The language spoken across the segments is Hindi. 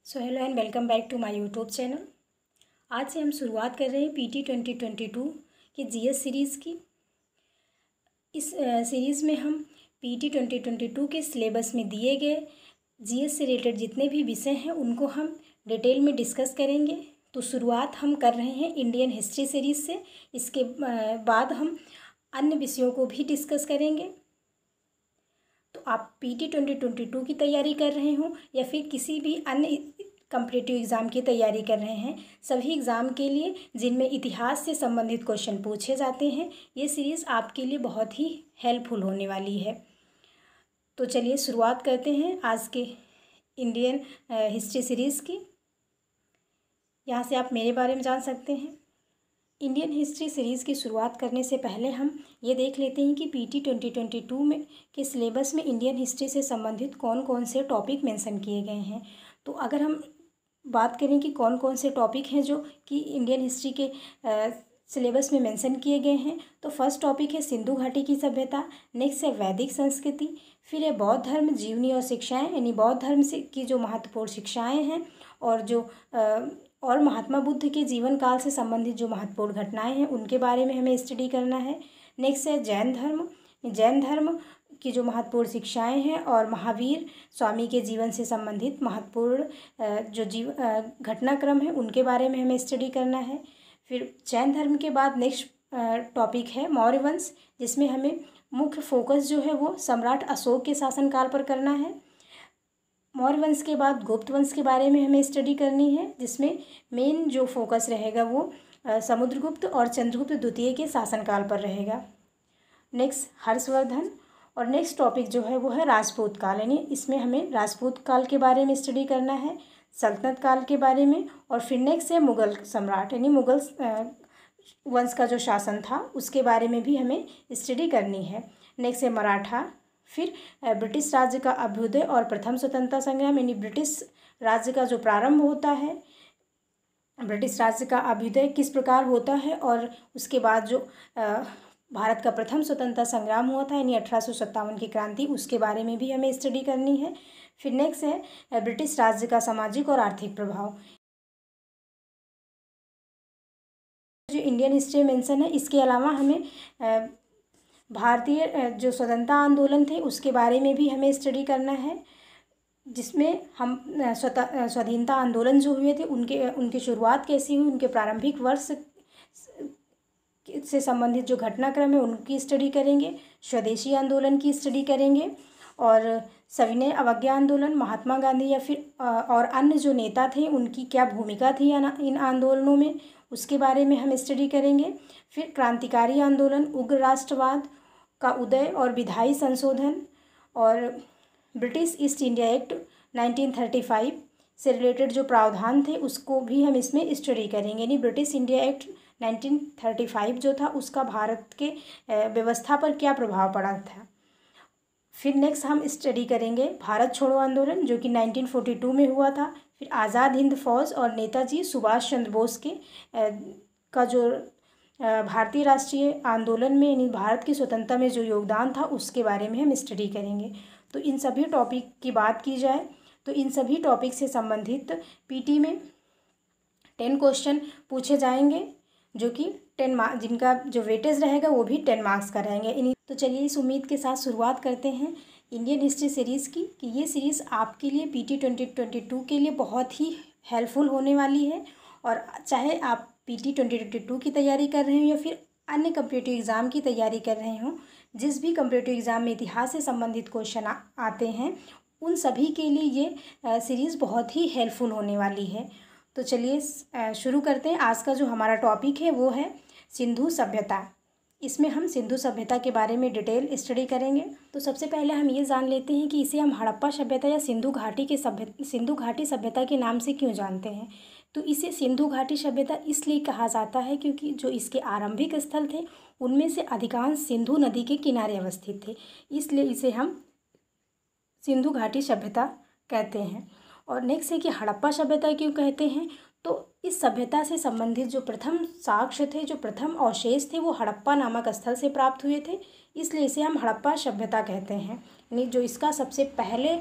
So hello and welcome back to my YouTube channel. आज से हम शुरुआत कर रहे हैं पीटी 2022 की जीएस सीरीज़ की। इस सीरीज़ में हम पीटी 2022 के सिलेबस में दिए गए जीएस से रिलेटेड जितने भी विषय हैं उनको हम डिटेल में डिस्कस करेंगे। तो शुरुआत हम कर रहे हैं इंडियन हिस्ट्री सीरीज़ से। इसके बाद हम अन्य विषयों को भी डिस्कस करेंगे। तो आप पीटी 2022 की तैयारी कर रहे हो या फिर किसी भी अन्य कॉम्पिटिटिव एग्ज़ाम की तैयारी कर रहे हैं, सभी एग्ज़ाम के लिए जिनमें इतिहास से संबंधित क्वेश्चन पूछे जाते हैं, ये सीरीज़ आपके लिए बहुत ही हेल्पफुल होने वाली है। तो चलिए शुरुआत करते हैं आज के इंडियन हिस्ट्री सीरीज़ की। यहाँ से आप मेरे बारे में जान सकते हैं। इंडियन हिस्ट्री सीरीज़ की शुरुआत करने से पहले हम ये देख लेते हैं कि पीटी 2022 में के सिलेबस में इंडियन हिस्ट्री से संबंधित कौन कौन से टॉपिक मेंशन किए गए हैं। तो अगर हम बात करें कि कौन कौन से टॉपिक हैं जो कि इंडियन हिस्ट्री के सिलेबस में मेंशन किए गए हैं, तो फर्स्ट टॉपिक है सिंधु घाटी की सभ्यता, नेक्स्ट है वैदिक संस्कृति, फिर है बौद्ध धर्म, जीवनी और शिक्षाएं, यानी बौद्ध धर्म से की जो महत्वपूर्ण शिक्षाएं हैं और महात्मा बुद्ध के जीवन काल से संबंधित जो महत्वपूर्ण घटनाएं हैं उनके बारे में हमें स्टडी करना है। नेक्स्ट है जैन धर्म की जो महत्वपूर्ण शिक्षाएं हैं और महावीर स्वामी के जीवन से संबंधित महत्वपूर्ण जो घटनाक्रम है उनके बारे में हमें स्टडी करना है। फिर जैन धर्म के बाद नेक्स्ट टॉपिक है मौर्य वंश, जिसमें हमें मुख्य फोकस जो है वो सम्राट अशोक के शासनकाल पर करना है। मौर्य वंश के बाद गुप्त वंश के बारे में हमें स्टडी करनी है, जिसमें मेन जो फोकस रहेगा वो समुद्रगुप्त और चंद्रगुप्त द्वितीय के शासनकाल पर रहेगा। नेक्स्ट हर्षवर्धन, और नेक्स्ट टॉपिक जो है वो है राजपूत काल, यानी इसमें हमें राजपूत काल के बारे में स्टडी करना है, सल्तनत काल के बारे में। और फिर नेक्स्ट है मुगल सम्राट, यानी मुगल वंश का जो शासन था उसके बारे में भी हमें स्टडी करनी है। नेक्स्ट है मराठा, फिर ब्रिटिश राज्य का अभ्युदय और प्रथम स्वतंत्रता संग्राम, यानी ब्रिटिश राज्य का जो प्रारंभ होता है, ब्रिटिश राज्य का अभ्युदय किस प्रकार होता है, और उसके बाद जो भारत का प्रथम स्वतंत्रता संग्राम हुआ था, यानी 1857 की क्रांति, उसके बारे में भी हमें स्टडी करनी है। फिर नेक्स्ट है ब्रिटिश राज्य का सामाजिक और आर्थिक प्रभाव। जो इंडियन हिस्ट्री मेंशन है, इसके अलावा हमें भारतीय जो स्वतंत्रता आंदोलन थे उसके बारे में भी हमें स्टडी करना है, जिसमें हम स्वाधीनता आंदोलन जो हुए थे उनकी शुरुआत कैसी हुई, उनके प्रारंभिक वर्ष से संबंधित जो घटनाक्रम है उनकी स्टडी करेंगे, स्वदेशी आंदोलन की स्टडी करेंगे, और सविनय अवज्ञा आंदोलन, महात्मा गांधी या फिर और अन्य जो नेता थे उनकी क्या भूमिका थी इन आंदोलनों में, उसके बारे में हम स्टडी करेंगे। फिर क्रांतिकारी आंदोलन, उग्र राष्ट्रवाद का उदय और विधायी संशोधन, और ब्रिटिश ईस्ट इंडिया एक्ट 1935 से रिलेटेड जो प्रावधान थे उसको भी हम इसमें स्टडी करेंगे, यानी ब्रिटिश इंडिया एक्ट 1935 जो था उसका भारत के व्यवस्था पर क्या प्रभाव पड़ा था। फिर नेक्स्ट हम स्टडी करेंगे भारत छोड़ो आंदोलन, जो कि 1942 में हुआ था। फिर आज़ाद हिंद फौज और नेताजी सुभाष चंद्र बोस के का जो भारतीय राष्ट्रीय आंदोलन में, यानी भारत की स्वतंत्रता में जो योगदान था उसके बारे में हम स्टडी करेंगे। तो इन सभी टॉपिक की बात की जाए तो इन सभी टॉपिक से संबंधित पीटी में 10 क्वेश्चन पूछे जाएंगे, जो कि 10 मार्क्स, जिनका जो वेटेज रहेगा वो भी 10 मार्क्स का रहेंगे। तो चलिए इस उम्मीद के साथ शुरुआत करते हैं इंडियन हिस्ट्री सीरीज़ की, कि ये सीरीज़ आपके लिए पीटी 2022 के लिए बहुत ही हेल्पफुल होने वाली है। और चाहे आप पीटी 2022 की तैयारी कर रहे हो या फिर अन्य कॉम्पिटिटिव एग्ज़ाम की तैयारी कर रहे हो, जिस भी कॉम्पिटिटिव एग्ज़ाम में इतिहास से संबंधित क्वेश्चन आते हैं उन सभी के लिए ये सीरीज़ बहुत ही हेल्पफुल होने वाली है। तो चलिए शुरू करते हैं। आज का जो हमारा टॉपिक है वो है सिंधु सभ्यता। इसमें हम सिंधु सभ्यता के बारे में डिटेल स्टडी करेंगे। तो सबसे पहले हम ये जान लेते हैं कि इसे हम हड़प्पा सभ्यता या सिंधु घाटी सभ्यता के नाम से क्यों जानते हैं। तो इसे सिंधु घाटी सभ्यता इसलिए कहा जाता है क्योंकि जो इसके आरंभिक स्थल थे उनमें से अधिकांश सिंधु नदी के किनारे अवस्थित थे, इसलिए इसे हम सिंधु घाटी सभ्यता कहते हैं। और नेक्स्ट है कि हड़प्पा सभ्यता क्यों कहते हैं। तो इस सभ्यता से संबंधित जो प्रथम साक्ष्य थे, जो प्रथम अवशेष थे, वो हड़प्पा नामक स्थल से प्राप्त हुए थे, इसलिए इसे हम हड़प्पा सभ्यता कहते हैं। यानी जो इसका सबसे पहले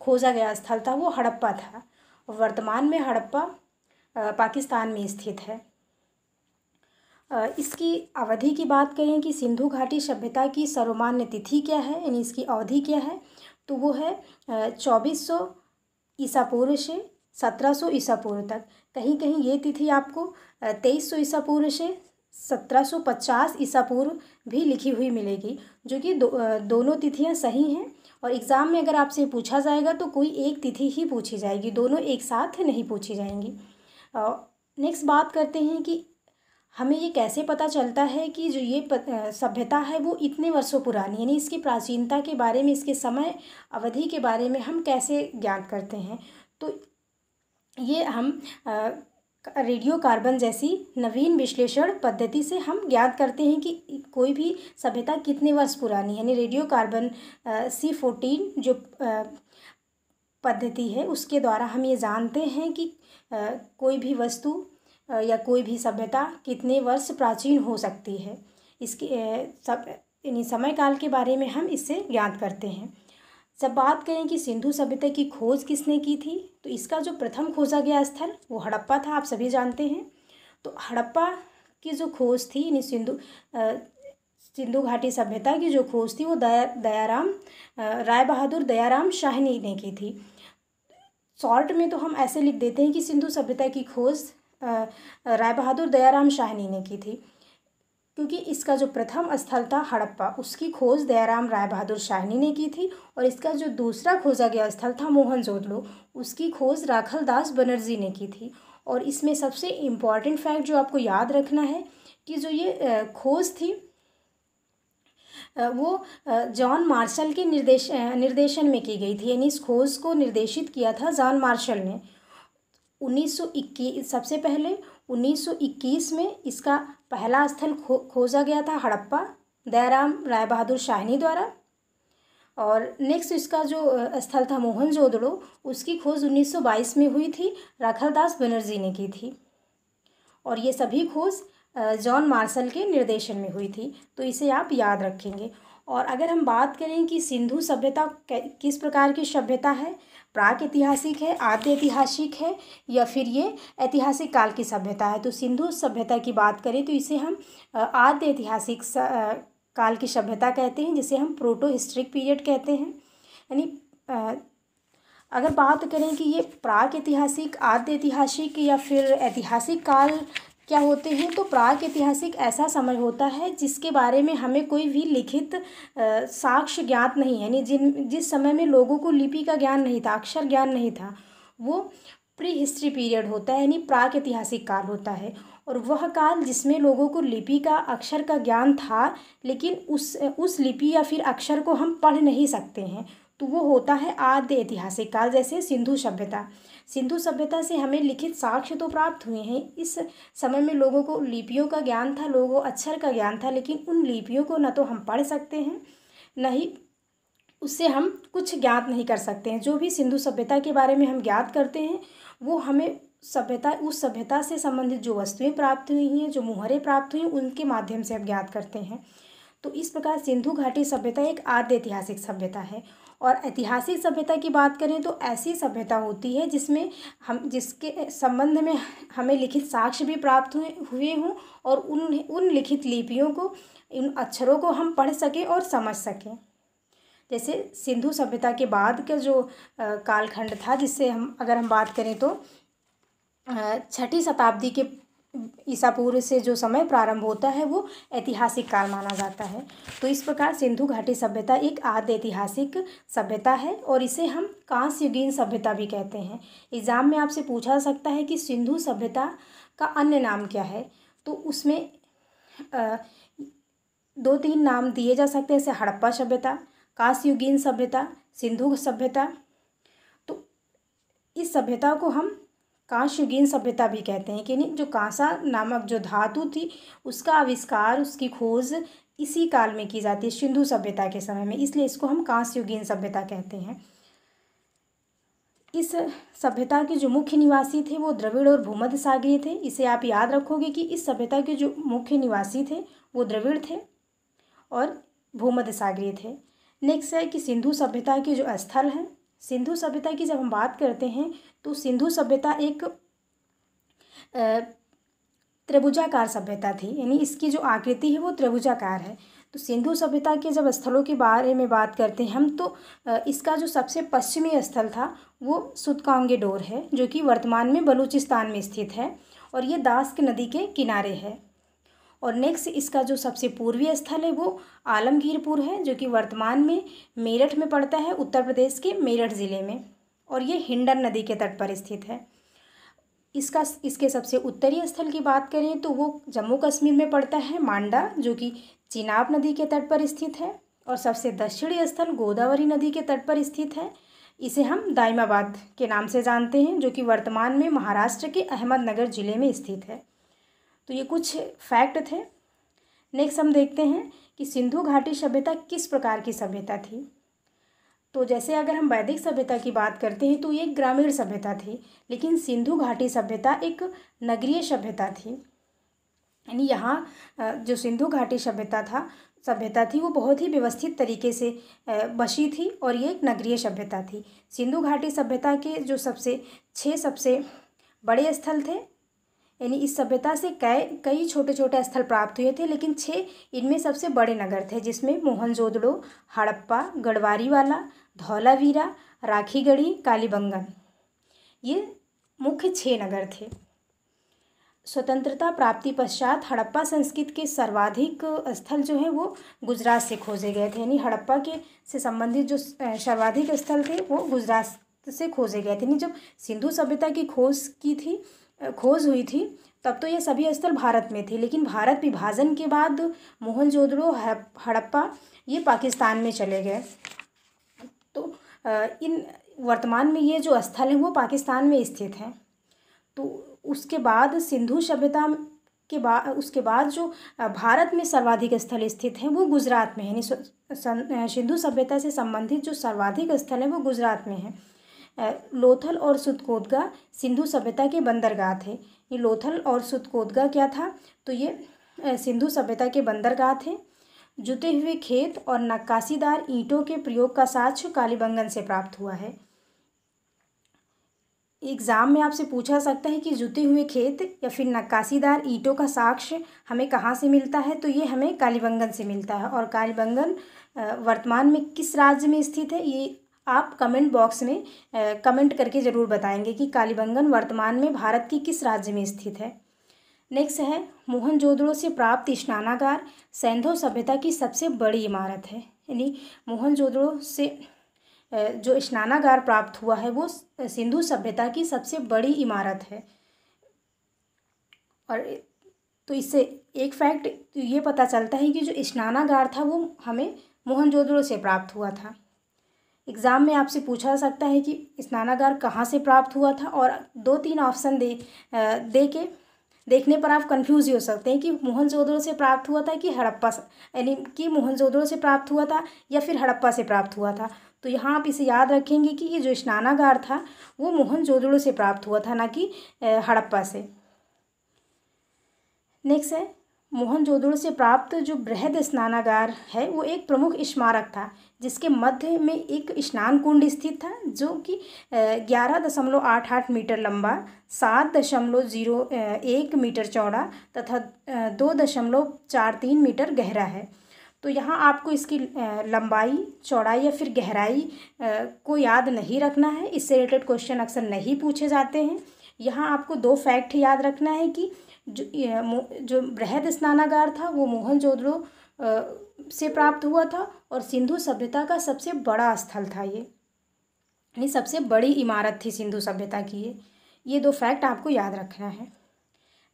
खोजा गया स्थल था वो हड़प्पा था। वर्तमान में हड़प्पा पाकिस्तान में स्थित है। इसकी अवधि की बात करें कि सिंधु घाटी सभ्यता की सर्वमान्य तिथि क्या है, यानी इसकी अवधि क्या है, तो वो है 2400 ईसा पूर्व से 1700 ईसा पूर्व तक। कहीं कहीं ये तिथि आपको 2300 ईसा पूर्व से 1750 ईसा पूर्व भी लिखी हुई मिलेगी, जो कि दोनों तिथियां सही हैं। और एग्ज़ाम में अगर आपसे पूछा जाएगा तो कोई एक तिथि ही पूछी जाएगी, दोनों एक साथ नहीं पूछी जाएंगी। नेक्स्ट बात करते हैं कि हमें ये कैसे पता चलता है कि जो ये सभ्यता है वो इतने वर्षों पुरानी, यानी इसकी प्राचीनता के बारे में, इसके समय अवधि के बारे में हम कैसे ज्ञात करते हैं। तो ये हम रेडियो कार्बन जैसी नवीन विश्लेषण पद्धति से हम ज्ञात करते हैं कि कोई भी सभ्यता कितने वर्ष पुरानी है। यानी रेडियो कार्बन C14 जो पद्धति है उसके द्वारा हम ये जानते हैं कि कोई भी वस्तु या कोई भी सभ्यता कितने वर्ष प्राचीन हो सकती है। इसकी यानी समय काल के बारे में हम इससे ज्ञात करते हैं। जब बात करें कि सिंधु सभ्यता की खोज किसने की थी, तो इसका जो प्रथम खोजा गया स्थल वो हड़प्पा था, आप सभी जानते हैं। तो हड़प्पा की जो खोज थी, यानी सिंधु घाटी सभ्यता की जो खोज थी वो राय बहादुर दयाराम शाहनी ने की थी। शॉर्ट में तो हम ऐसे लिख देते हैं कि सिंधु सभ्यता की खोज राय बहादुर दयाराम शाहनी ने की थी, क्योंकि इसका जो प्रथम स्थल था हड़प्पा, उसकी खोज दयाराम राय बहादुर शाहनी ने की थी। और इसका जो दूसरा खोजा गया स्थल था मोहनजोदड़ो, उसकी खोज राखलदास बनर्जी ने की थी। और इसमें सबसे इम्पॉर्टेंट फैक्ट जो आपको याद रखना है कि जो ये खोज थी वो जॉन मार्शल के निर्देशन में की गई थी, यानी इस खोज को निर्देशित किया था जॉन मार्शल ने। 1921 सबसे पहले 1921 में इसका पहला स्थल खोजा गया था हड़प्पा, दयाराम राय बहादुर शाहनी द्वारा। और नेक्स्ट इसका जो स्थल था मोहनजोदड़ो, उसकी खोज 1922 में हुई थी, राखलदास बनर्जी ने की थी। और ये सभी खोज जॉन मार्शल के निर्देशन में हुई थी, तो इसे आप याद रखेंगे। और अगर हम बात करें कि सिंधु सभ्यता किस प्रकार की सभ्यता है, प्राक ऐतिहासिक है, आद्य ऐतिहासिक है, या फिर ये ऐतिहासिक काल की सभ्यता है, तो सिंधु सभ्यता की बात करें तो इसे हम आद्य ऐतिहासिक काल की सभ्यता कहते हैं, जिसे हम प्रोटो हिस्ट्रिक पीरियड कहते हैं। यानी अगर बात करें कि ये प्राक ऐतिहासिक, आद्य ऐतिहासिक या फिर ऐतिहासिक काल क्या होते हैं, तो प्राक ऐतिहासिक ऐसा समय होता है जिसके बारे में हमें कोई भी लिखित साक्ष्य ज्ञात नहीं है, यानी जिस समय में लोगों को लिपि का ज्ञान नहीं था, अक्षर ज्ञान नहीं था, वो प्री हिस्ट्री पीरियड होता है, यानी प्राक ऐतिहासिक काल होता है। और वह काल जिसमें लोगों को लिपि का, अक्षर का ज्ञान था, लेकिन उस लिपि या फिर अक्षर को हम पढ़ नहीं सकते हैं, तो वो होता है आद्य ऐतिहासिक काल। जैसे सिंधु सभ्यता से हमें लिखित साक्ष्य तो प्राप्त हुए हैं। इस समय में लोगों को लिपियों का ज्ञान था, लोगों को अक्षर का ज्ञान था, लेकिन उन लिपियों को न तो हम पढ़ सकते हैं, न ही उससे हम कुछ ज्ञात नहीं कर सकते हैं। जो भी सिंधु सभ्यता के बारे में हम ज्ञात करते हैं वो हमें उस सभ्यता से संबंधित जो वस्तुएं प्राप्त हुई हैं, जो मुहरें प्राप्त हुई हैं, उनके माध्यम से हम ज्ञात करते हैं। तो इस प्रकार सिंधु घाटी सभ्यता एक आद्य ऐतिहासिक सभ्यता है। और ऐतिहासिक सभ्यता की बात करें तो ऐसी सभ्यता होती है जिसके संबंध में हमें लिखित साक्ष्य भी प्राप्त हुए हों, और उन लिखित लिपियों को, इन अक्षरों को हम पढ़ सकें और समझ सकें। जैसे सिंधु सभ्यता के बाद का जो कालखंड था, जिससे अगर हम बात करें तो 6ठी शताब्दी के ईसा पूर्व से जो समय प्रारंभ होता है वो ऐतिहासिक काल माना जाता है। तो इस प्रकार सिंधु घाटी सभ्यता एक आद्य ऐतिहासिक सभ्यता है, और इसे हम कांस्य युगीन सभ्यता भी कहते हैं। एग्जाम में आपसे पूछा जा सकता है कि सिंधु सभ्यता का अन्य नाम क्या है, तो उसमें 2-3 नाम दिए जा सकते हैं, जैसे हड़प्पा सभ्यता, कांस्य युगीन सभ्यता, सिंधु सभ्यता। तो इस सभ्यता को हम कांस्य युगीन सभ्यता भी कहते हैं, कि जो कांसा नामक जो धातु थी उसका आविष्कार, उसकी खोज इसी काल में की जाती है, सिंधु सभ्यता के समय में, इसलिए इसको हम कांस्य युगीन सभ्यता कहते हैं। इस सभ्यता के जो मुख्य निवासी थे वो द्रविड़ और भूमध्य सागरीय थे। इसे आप याद रखोगे कि इस सभ्यता के जो मुख्य निवासी थे वो द्रविड़ थे और भूमध्य सागरीय थे। नेक्स्ट है कि सिंधु सभ्यता के जो स्थल हैं सिंधु सभ्यता की जब हम बात करते हैं तो सिंधु सभ्यता एक त्रिभुजाकार सभ्यता थी, यानी इसकी जो आकृति है वो त्रिभुजाकार है। तो सिंधु सभ्यता के जब स्थलों के बारे में बात करते हैं हम, तो इसका जो सबसे पश्चिमी स्थल था वो सुतकांगेडोर है, जो कि वर्तमान में बलूचिस्तान में स्थित है और ये दास्क नदी के किनारे है। और नेक्स्ट इसका जो सबसे पूर्वी स्थल है वो आलमगीरपुर है, जो कि वर्तमान में मेरठ में पड़ता है, उत्तर प्रदेश के मेरठ ज़िले में, और ये हिंडन नदी के तट पर स्थित है। इसके सबसे उत्तरी स्थल की बात करें तो वो जम्मू कश्मीर में पड़ता है, मांडा, जो कि चिनाब नदी के तट पर स्थित है। और सबसे दक्षिणी स्थल गोदावरी नदी के तट पर स्थित है, इसे हम दाइमाबाद के नाम से जानते हैं, जो कि वर्तमान में महाराष्ट्र के अहमदनगर ज़िले में स्थित है। तो ये कुछ फैक्ट थे। नेक्स्ट हम देखते हैं कि सिंधु घाटी सभ्यता किस प्रकार की सभ्यता थी। तो जैसे अगर हम वैदिक सभ्यता की बात करते हैं तो ये एक ग्रामीण सभ्यता थी, लेकिन सिंधु घाटी सभ्यता एक नगरीय सभ्यता थी। यानी यहाँ जो सिंधु घाटी सभ्यता थी वो बहुत ही व्यवस्थित तरीके से बसी थी और ये एक नगरीय सभ्यता थी। सिंधु घाटी सभ्यता के जो छः सबसे बड़े स्थल थे, यानी इस सभ्यता से कई छोटे छोटे स्थल प्राप्त हुए थे, लेकिन 6 इनमें सबसे बड़े नगर थे, जिसमें मोहनजोदड़ो, हड़प्पा, गढ़वारीवाला, धौलावीरा, राखीगढ़ी, कालीबंगन, ये मुख्य 6 नगर थे। स्वतंत्रता प्राप्ति पश्चात हड़प्पा संस्कृति के सर्वाधिक स्थल जो है वो गुजरात से खोजे गए थे, यानी हड़प्पा के से संबंधित जो सर्वाधिक स्थल थे वो गुजरात से खोजे गए थे। यानी जब सिंधु सभ्यता की खोज हुई थी तब तो ये सभी स्थल भारत में थे, लेकिन भारत विभाजन के बाद मोहनजोदड़ो, हड़प्पा ये पाकिस्तान में चले गए। तो इन वर्तमान में ये जो स्थल हैं वो पाकिस्तान में स्थित हैं। तो उसके बाद सिंधु सभ्यता उसके बाद जो भारत में सर्वाधिक स्थल स्थित हैं वो गुजरात में है, यानी सिंधु सभ्यता से संबंधित जो सर्वाधिक स्थल हैं वो गुजरात में हैं। लोथल और सुतकोदगा सिंधु सभ्यता के बंदरगाह थे। ये लोथल और सुतकोदगा क्या था, तो ये सिंधु सभ्यता के बंदरगाह थे। जुते हुए खेत और नक्काशीदार ईंटों के प्रयोग का साक्ष्य कालीबंगन से प्राप्त हुआ है। एग्ज़ाम में आपसे पूछा सकता है कि जुते हुए खेत या फिर नक्काशीदार ईंटों का साक्ष्य हमें कहाँ से मिलता है, तो ये हमें कालीबंगन से मिलता है। और कालीबंगन वर्तमान में किस राज्य में स्थित है, ये आप कमेंट बॉक्स में कमेंट करके ज़रूर बताएंगे कि कालीबंगन वर्तमान में भारत की किस राज्य में स्थित है। नेक्स्ट है मोहनजोदड़ो से प्राप्त स्नानागार सिंधु सभ्यता की सबसे बड़ी इमारत है। यानी मोहनजोदड़ो से जो स्नानागार प्राप्त हुआ है वो सिंधु सभ्यता की सबसे बड़ी इमारत है। और तो इससे एक फैक्ट ये पता चलता है कि जो स्नानागार था वो हमें मोहनजोदड़ो से प्राप्त हुआ था। एग्ज़ाम में आपसे पूछा सकता है कि स्नानागार कहाँ से प्राप्त हुआ था, और 2-3 ऑप्शन देखने पर आप कंफ्यूज हो सकते हैं कि मोहनजोदड़ो से प्राप्त हुआ था कि हड़प्पा, यानी कि मोहनजोदड़ो से प्राप्त हुआ था या फिर हड़प्पा से प्राप्त हुआ था। तो यहाँ आप इसे याद रखेंगे कि ये जो स्नानागार था वो मोहनजोदड़ो से प्राप्त हुआ था, ना कि हड़प्पा से। नेक्स्ट है मोहनजोदड़ो से प्राप्त जो बृहद स्नानागार है वो एक प्रमुख स्मारक था, जिसके मध्य में एक स्नान कुंड स्थित था, जो कि 11.88 मीटर लंबा, 7.01 मीटर चौड़ा तथा 2.43 मीटर गहरा है। तो यहाँ आपको इसकी लंबाई, चौड़ाई या फिर गहराई को याद नहीं रखना है, इससे रिलेटेड क्वेश्चन अक्सर नहीं पूछे जाते हैं। यहाँ आपको 2 फैक्ट याद रखना है कि जो बृहद स्नानागार था वो मोहनजोदड़ो से प्राप्त हुआ था और सिंधु सभ्यता का सबसे बड़ा स्थल था ये, यानी सबसे बड़ी इमारत थी सिंधु सभ्यता की ये 2 फैक्ट आपको याद रखना है।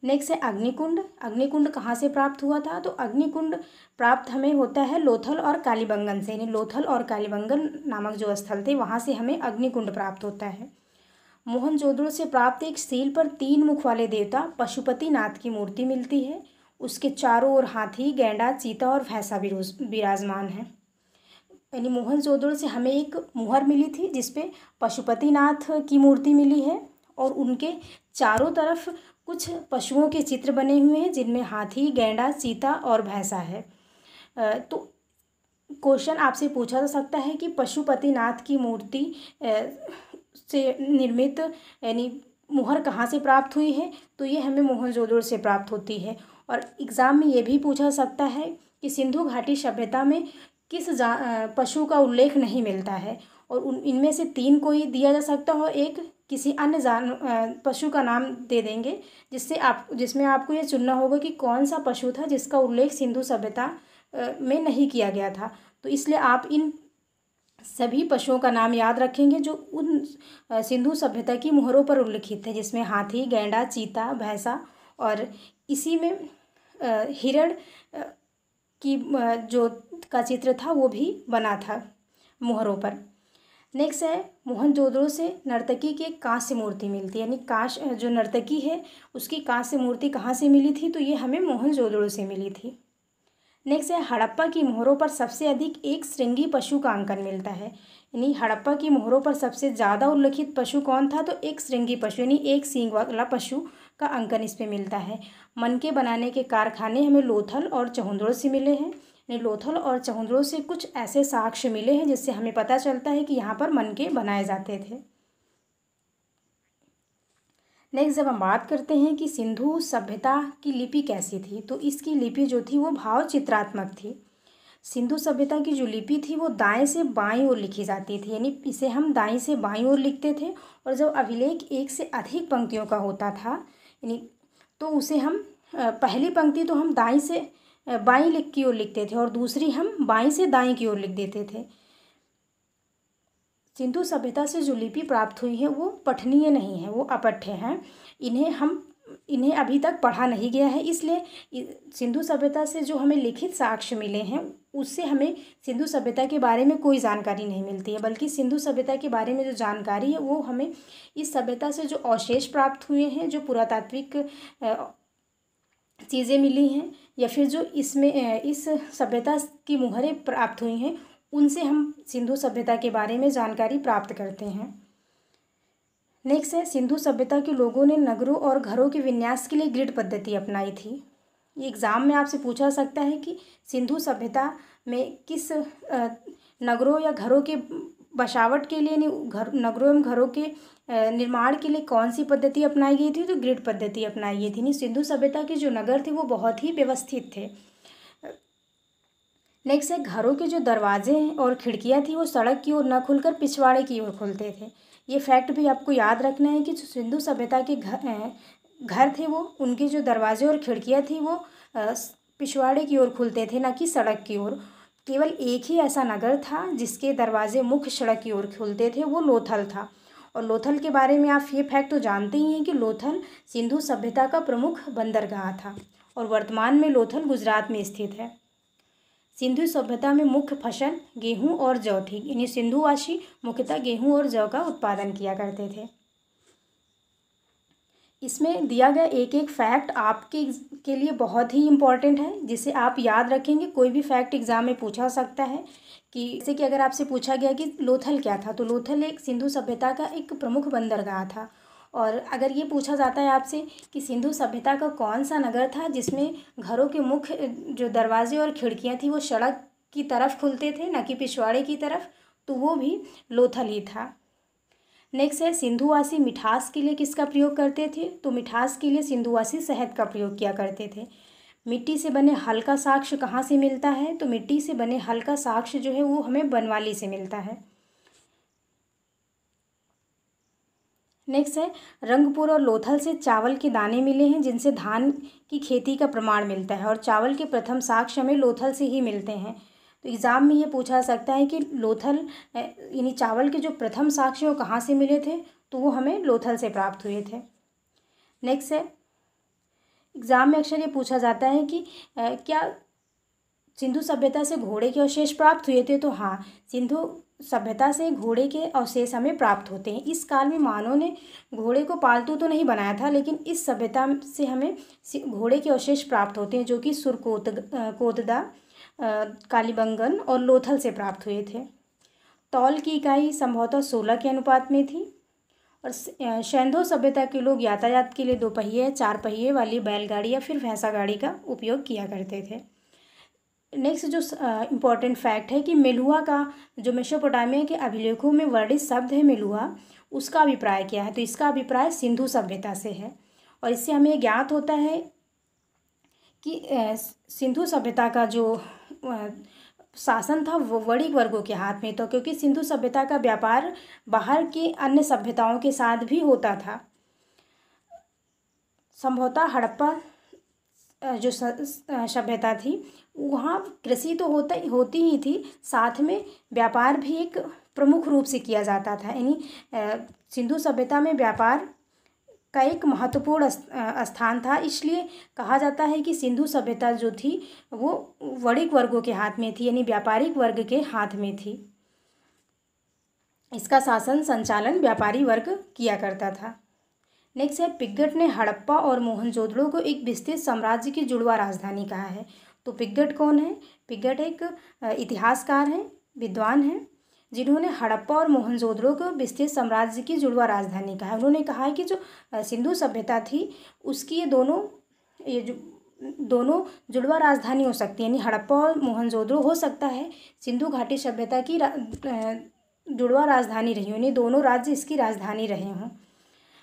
नेक्स्ट है अग्निकुंड। अग्निकुंड कहाँ से प्राप्त हुआ था, तो अग्निकुंड प्राप्त हमें होता है लोथल और कालीबंगन से, यानी लोथल और कालीबंगन नामक जो स्थल थे वहाँ से हमें अग्निकुंड प्राप्त होता है। मोहनजोदड़ो से प्राप्त एक सील पर 3 मुख वाले देवता पशुपतिनाथ की मूर्ति मिलती है। उसके चारों ओर हाथी, गैंडा, चीता और भैंसा विराजमान है। यानी मोहनजोदड़ो से हमें एक मुहर मिली थी जिसपे पशुपतिनाथ की मूर्ति मिली है और उनके चारों तरफ कुछ पशुओं के चित्र बने हुए हैं, जिनमें हाथी, गैंडा, चीता और भैंसा है। तो क्वेश्चन आपसे पूछा जा सकता है कि पशुपतिनाथ की मूर्ति से निर्मित यानी मुहर कहाँ से प्राप्त हुई है, तो ये हमें मोहनजोदड़ो से प्राप्त होती है। और एग्ज़ाम में ये भी पूछा सकता है कि सिंधु घाटी सभ्यता में किस पशु का उल्लेख नहीं मिलता है, और इनमें से 3 कोई दिया जा सकता है और एक किसी अन्य पशु का नाम दे देंगे, जिसमें आपको ये चुनना होगा कि कौन सा पशु था जिसका उल्लेख सिंधु सभ्यता में नहीं किया गया था। तो इसलिए आप इन सभी पशुओं का नाम याद रखेंगे जो उन सिंधु सभ्यता की मुहरों पर उल्लिखित थे, जिसमें हाथी, गैंडा, चीता, भैंसा, और इसी में हिरण की जो का चित्र था वो भी बना था मुहरों पर। नेक्स्ट है मोहनजोदड़ो से नर्तकी की एक कांस्य मूर्ति मिलती है, यानी जो नर्तकी है उसकी कांस्य मूर्ति कहाँ से मिली थी, तो ये हमें मोहनजोदड़ो से मिली थी। नेक्स्ट है हड़प्पा की मोहरों पर सबसे अधिक एक श्रृंगी पशु का अंकन मिलता है, यानी हड़प्पा की मोहरों पर सबसे ज़्यादा उल्लिखित पशु कौन था, तो एक श्रृंगी पशु यानी एक सींग वाला पशु का अंकन इस पे मिलता है। मनके बनाने के कारखाने हमें लोथल और चहुंदड़ो से मिले हैं, यानी लोथल और चहुंदड़ो से कुछ ऐसे साक्ष्य मिले हैं जिससे हमें पता चलता है कि यहाँ पर मनके बनाए जाते थे। नेक्स्ट जब हम बात करते हैं कि सिंधु सभ्यता की लिपि कैसी थी, तो इसकी लिपि जो थी वो भाव चित्रात्मक थी। सिंधु सभ्यता की जो लिपि थी वो दाएं से बाईं ओर लिखी जाती थी, यानी इसे हम दाएं से बाईं ओर लिखते थे, और जब अभिलेख एक से अधिक पंक्तियों का होता था यानी तो उसे हम पहली पंक्ति तो हम दाईं से बाईं की ओर लिखते थे और दूसरी हम बाईं से दाईं की ओर लिख देते थे। सिंधु सभ्यता से जो लिपि प्राप्त हुई है वो पठनीय नहीं है, वो अपठ्य हैं। इन्हें अभी तक पढ़ा नहीं गया है, इसलिए सिंधु सभ्यता से जो हमें लिखित साक्ष्य मिले हैं उससे हमें सिंधु सभ्यता के बारे में कोई जानकारी नहीं मिलती है, बल्कि सिंधु सभ्यता के बारे में जो जानकारी है वो हमें इस सभ्यता से जो अवशेष प्राप्त हुए हैं, जो पुरातात्विक चीज़ें मिली हैं, या फिर जो इस सभ्यता की मुहरें प्राप्त हुई हैं, उनसे हम सिंधु सभ्यता के बारे में जानकारी प्राप्त करते हैं। नेक्स्ट है सिंधु सभ्यता के लोगों ने नगरों और घरों के विन्यास के लिए ग्रिड पद्धति अपनाई थी। ये एग्ज़ाम में आपसे पूछा सकता है कि सिंधु सभ्यता में किस नगरों या घरों के बसावट के लिए नगरों एवं घरों के निर्माण के लिए कौन सी पद्धति अपनाई गई थी, तो ग्रिड पद्धति अपनाई गई थी। नहीं, सिंधु सभ्यता के जो नगर थे वो बहुत ही व्यवस्थित थे। नेक्स्ट है घरों के जो दरवाजे और खिड़कियां थी वो सड़क की ओर न खुलकर पिछवाड़े की ओर खुलते थे। ये फैक्ट भी आपको याद रखना है कि जो सिंधु सभ्यता के घर थे वो उनके जो दरवाजे और खिड़कियां थी वो पिछवाड़े की ओर खुलते थे, ना कि सड़क की ओर। केवल एक ही ऐसा नगर था जिसके दरवाजे मुख्य सड़क की ओर खुलते थे, वो लोथल था। और लोथल के बारे में आप ये फैक्ट तो जानते ही हैं कि लोथल सिंधु सभ्यता का प्रमुख बंदरगाह था और वर्तमान में लोथल गुजरात में स्थित है। सिंधु सभ्यता में मुख्य फसल गेहूं और जौ थी, यानी सिंधुवासी मुख्यतः गेहूं और जौ का उत्पादन किया करते थे। इसमें दिया गया एक एक फैक्ट आपके के लिए बहुत ही इम्पॉर्टेंट है, जिसे आप याद रखेंगे। कोई भी फैक्ट एग्जाम में पूछा सकता है कि जैसे कि अगर आपसे पूछा गया कि लोथल क्या था, तो लोथल एक सिंधु सभ्यता का एक प्रमुख बंदरगाह था। और अगर ये पूछा जाता है आपसे कि सिंधु सभ्यता का कौन सा नगर था जिसमें घरों के मुख्य जो दरवाजे और खिड़कियां थी वो सड़क की तरफ खुलते थे, ना कि पिछवाड़े की तरफ, तो वो भी लोथल ही था। नेक्स्ट है सिंधुवासी मिठास के लिए किसका प्रयोग करते थे, तो मिठास के लिए सिंधुवासी शहद का प्रयोग किया करते थे। मिट्टी से बने हल का साक्ष्य कहाँ से मिलता है, तो मिट्टी से बने हल का साक्ष्य जो है वो हमें बनवाली से मिलता है। नेक्स्ट है रंगपुर और लोथल से चावल के दाने मिले हैं जिनसे धान की खेती का प्रमाण मिलता है, और चावल के प्रथम साक्ष्य हमें लोथल से ही मिलते हैं। तो एग्ज़ाम में ये पूछा सकता है कि लोथल यानी चावल के जो प्रथम साक्ष्य वो कहाँ से मिले थे, तो वो हमें लोथल से प्राप्त हुए थे। नेक्स्ट है एग्ज़ाम में अक्सर ये पूछा जाता है कि क्या सिंधु सभ्यता से घोड़े के अवशेष प्राप्त हुए थे, तो हाँ, सिंधु सभ्यता से घोड़े के अवशेष हमें प्राप्त होते हैं। इस काल में मानव ने घोड़े को पालतू तो नहीं बनाया था, लेकिन इस सभ्यता से हमें घोड़े के अवशेष प्राप्त होते हैं जो कि कोददा, कालीबंगन और लोथल से प्राप्त हुए थे। तौल की इकाई संभवतः 16 के अनुपात में थी। और सिंधु सभ्यता के लोग यातायात के लिए 2 पहिए 4 पहिए वाली बैलगाड़ी या फिर भैंसा गाड़ी का उपयोग किया करते थे। नेक्स्ट जो इम्पॉर्टेंट फैक्ट है कि मेलुआ का जो मेसोपोटामिया के अभिलेखों में वर्णित शब्द है मेलुआ, उसका अभिप्राय क्या है? तो इसका अभिप्राय सिंधु सभ्यता से है। और इससे हमें ज्ञात होता है कि सिंधु सभ्यता का जो शासन था वो वणिक वर्गों के हाथ में था, क्योंकि सिंधु सभ्यता का व्यापार बाहर की अन्य सभ्यताओं के साथ भी होता था। संभवतः हड़प्पा जो सभ्यता थी वहाँ कृषि तो होती ही थी, साथ में व्यापार भी एक प्रमुख रूप से किया जाता था। यानी सिंधु सभ्यता में व्यापार का एक महत्वपूर्ण स्थान था। इसलिए कहा जाता है कि सिंधु सभ्यता जो थी वो वणिक वर्गों के हाथ में थी, यानी व्यापारिक वर्ग के हाथ में थी। इसका शासन संचालन व्यापारी वर्ग किया करता था। नेक्स्ट है, पिग्गट ने हड़प्पा और मोहनजोदड़ो को एक विस्तृत साम्राज्य की जुड़वा राजधानी कहा है। तो पिग्गट कौन है? पिग्गट एक इतिहासकार हैं, विद्वान हैं, जिन्होंने हड़प्पा और मोहनजोदड़ो को विस्तृत साम्राज्य की जुड़वा राजधानी कहा है। उन्होंने कहा है कि जो सिंधु सभ्यता थी उसकी ये दोनों जुड़वा राजधानी हो सकती है, यानी हड़प्पा और मोहनजोदड़ो हो सकता है सिंधु घाटी सभ्यता की जुड़वा राजधानी रही हो, यानी दोनों राज्य इसकी राजधानी रहे हों।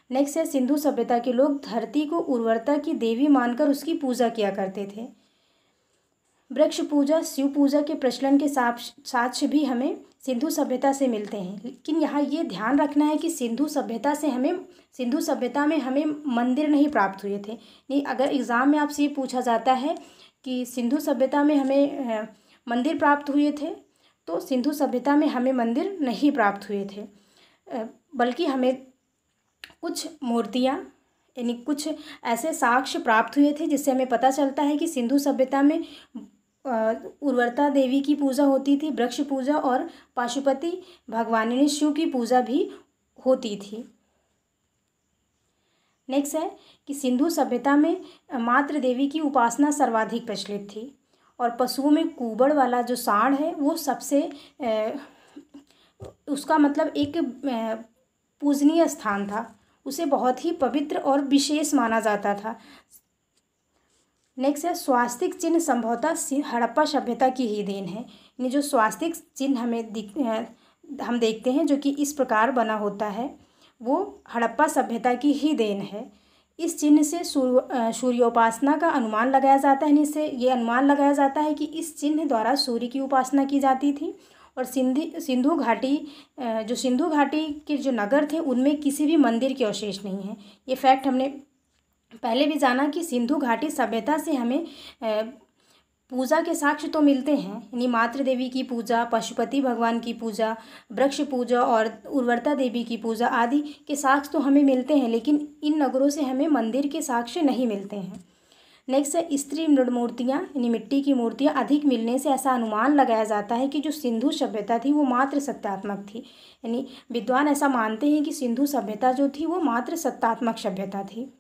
नेक्स्ट है, सिंधु सभ्यता के लोग धरती को उर्वरता की देवी मानकर उसकी पूजा किया करते थे। वृक्ष पूजा, शिव पूजा के प्रचलन के साक्ष्य भी हमें सिंधु सभ्यता से मिलते हैं। लेकिन यहाँ ये ध्यान रखना है कि सिंधु सभ्यता में हमें मंदिर नहीं प्राप्त हुए थे। नहीं, अगर एग्ज़ाम में आपसे ये पूछा जाता है कि सिंधु सभ्यता में हमें मंदिर प्राप्त हुए थे, तो सिंधु सभ्यता में हमें मंदिर नहीं प्राप्त हुए थे, बल्कि हमें कुछ मूर्तियाँ यानी कुछ ऐसे साक्ष्य प्राप्त हुए थे जिससे हमें पता चलता है कि सिंधु सभ्यता में उर्वरता देवी की पूजा होती थी, वृक्ष पूजा और पाशुपति भगवानी शिव की पूजा भी होती थी। नेक्स्ट है कि सिंधु सभ्यता में मातृ देवी की उपासना सर्वाधिक प्रचलित थी और पशुओं में कुबड़ वाला जो सांड है वो सबसे उसका मतलब एक पूजनीय स्थान था, उसे बहुत ही पवित्र और विशेष माना जाता था। नेक्स्ट है, स्वास्तिक चिन्ह संभवतः हड़प्पा सभ्यता की ही देन है। यानी जो स्वास्तिक चिन्ह हम देखते हैं जो कि इस प्रकार बना होता है, वो हड़प्पा सभ्यता की ही देन है। इस चिन्ह से सूर्योपासना का अनुमान लगाया जाता है। इससे ये अनुमान लगाया जाता है कि इस चिन्ह द्वारा सूर्य की उपासना की जाती थी और सिंधु घाटी के जो नगर थे उनमें किसी भी मंदिर के अवशेष नहीं हैं। ये फैक्ट हमने पहले भी जाना कि सिंधु घाटी सभ्यता से हमें पूजा के साक्ष्य तो मिलते हैं, यानी मातृ देवी की पूजा, पशुपति भगवान की पूजा, वृक्ष पूजा और उर्वरता देवी की पूजा आदि के साक्ष्य तो हमें मिलते हैं, लेकिन इन नगरों से हमें मंदिर के साक्ष्य नहीं मिलते हैं। नेक्स्ट है, स्त्री मृद मूर्तियाँ यानी मिट्टी की मूर्तियाँ अधिक मिलने से ऐसा अनुमान लगाया जाता है कि जो सिंधु सभ्यता थी वो मात्र सत्यात्मक थी। यानी विद्वान ऐसा मानते हैं कि सिंधु सभ्यता जो थी वो मात्र सत्तात्मक सभ्यता थी।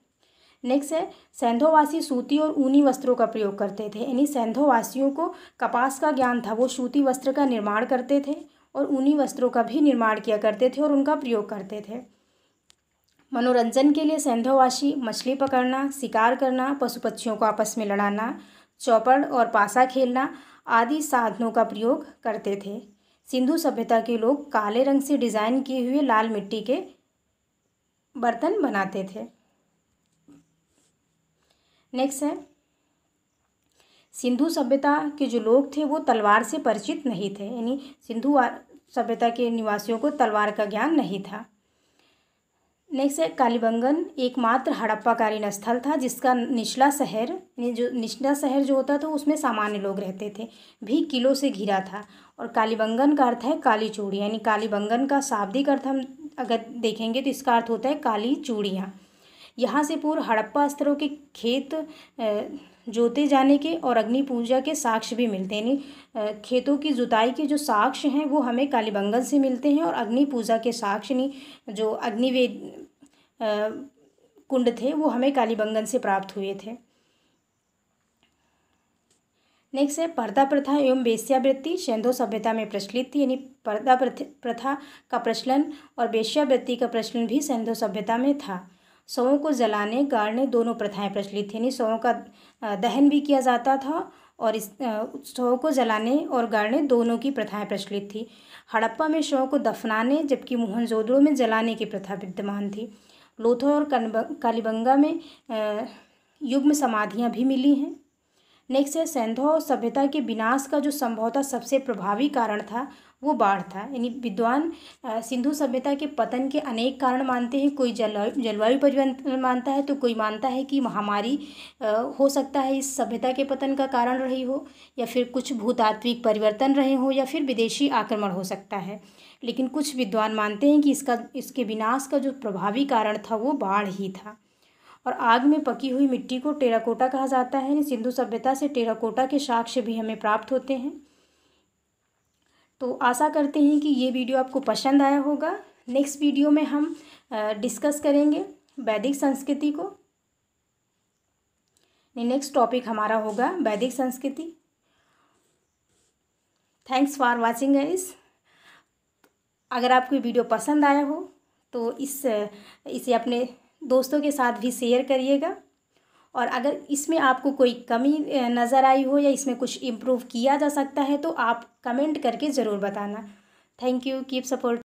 नेक्स्ट है, सैंधोवासी सूती और ऊनी वस्त्रों का प्रयोग करते थे। यानी सैंधोवासियों को कपास का ज्ञान था, वो सूती वस्त्र का निर्माण करते थे और ऊनी वस्त्रों का भी निर्माण किया करते थे और उनका प्रयोग करते थे। मनोरंजन के लिए सैंधोवासी मछली पकड़ना, शिकार करना, पशु पक्षियों को आपस में लड़ाना, चौपड़ और पासा खेलना आदि साधनों का प्रयोग करते थे। सिंधु सभ्यता के लोग काले रंग से डिज़ाइन किए हुए लाल मिट्टी के बर्तन बनाते थे। नेक्स्ट है, सिंधु सभ्यता के जो लोग थे वो तलवार से परिचित नहीं थे। यानी सिंधु सभ्यता के निवासियों को तलवार का ज्ञान नहीं था। नेक्स्ट है, कालीबंगन एकमात्र हड़प्पाकालीन स्थल था जिसका निचला शहर यानी जो निचला शहर जो होता था उसमें सामान्य लोग रहते थे, भी किलों से घिरा था। और कालीबंगन का अर्थ है काली चूड़ी, यानी कालीबंगन का शाब्दिक अर्थ हम अगर देखेंगे तो इसका अर्थ होता है काली चूड़ियाँ। यहाँ से पूर्व हड़प्पा स्तरों के खेत जोते जाने के और अग्नि पूजा के साक्ष्य भी मिलते हैं। यानी खेतों की जुताई के जो साक्ष्य हैं वो हमें कालीबंगन से मिलते हैं और अग्नि पूजा के साक्ष्य यानी जो अग्निवेद कुंड थे वो हमें कालीबंगन से प्राप्त हुए थे। नेक्स्ट है, पर्दा प्रथा एवं वेश्यावृत्ति सिंधु सभ्यता में प्रचलित थी। यानी पर्दा प्रथा का प्रचलन और वेश्यावृत्ति का प्रचलन भी सिंधु सभ्यता में था। शवों को जलाने गाड़ने दोनों प्रथाएं प्रचलित थी। यानी शवों का दहन भी किया जाता था और इस शव को जलाने और गाड़ने दोनों की प्रथाएं प्रचलित थी। हड़प्पा में शव को दफनाने जबकि मोहनजोदड़ो में जलाने की प्रथा विद्यमान थी। लोथल और कालीबंगा में युग्म समाधियां भी मिली हैं। नेक्स्ट है, सिंधु सभ्यता के विनाश का जो संभवतः सबसे प्रभावी कारण था वो बाढ़ था। यानी विद्वान सिंधु सभ्यता के पतन के अनेक कारण मानते हैं। कोई जलवायु परिवर्तन मानता है, तो कोई मानता है कि महामारी हो सकता है इस सभ्यता के पतन का कारण रही हो, या फिर कुछ भूतात्विक परिवर्तन रहे हो, या फिर विदेशी आक्रमण हो सकता है। लेकिन कुछ विद्वान मानते हैं कि इसके विनाश का जो प्रभावी कारण था वो बाढ़ ही था। और आग में पकी हुई मिट्टी को टेराकोटा कहा जाता है। सिंधु सभ्यता से टेराकोटा के साक्ष्य भी हमें प्राप्त होते हैं। तो आशा करते हैं कि ये वीडियो आपको पसंद आया होगा। नेक्स्ट वीडियो में हम डिस्कस करेंगे वैदिक संस्कृति को। नेक्स्ट टॉपिक हमारा होगा वैदिक संस्कृति। Thanks for watching guys. अगर आपको वीडियो पसंद आया हो तो इसे अपने दोस्तों के साथ भी शेयर करिएगा। और अगर इसमें आपको कोई कमी नज़र आई हो या इसमें कुछ इम्प्रूव किया जा सकता है तो आप कमेंट करके ज़रूर बताना। Thank you, keep support.